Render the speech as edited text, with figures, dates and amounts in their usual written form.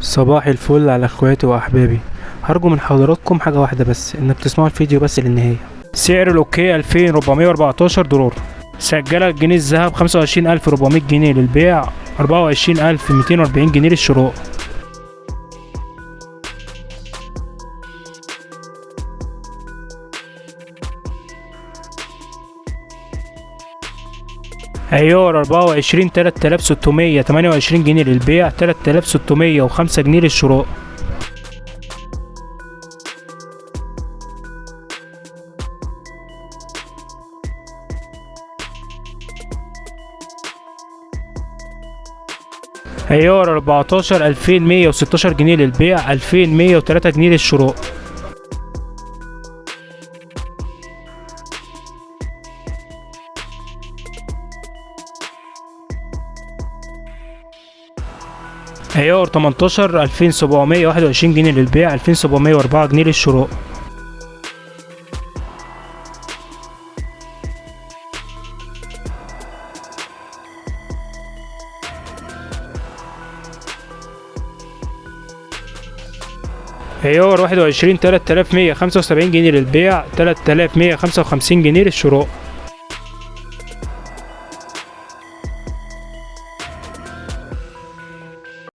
صباح الفل على اخواتي واحبابي. هرجو من حضراتكم حاجه واحده بس، انك تسمعوا الفيديو بس للنهايه. سعر الاوكي 2414 دولار. سجل الجنيه الذهب 25400 جنيه للبيع، 24240 جنيه للشراء. عيار 24 3628 جنيه للبيع، 3605 جنيه للشراء. عيار 14 2116 جنيه للبيع، 2103 جنيه للشراء. عيار 18 2721 جنيه للبيع، 2704 جنيه للشراء. عيار 21 3175 جنيه للبيع، 3155 جنيه للشراء.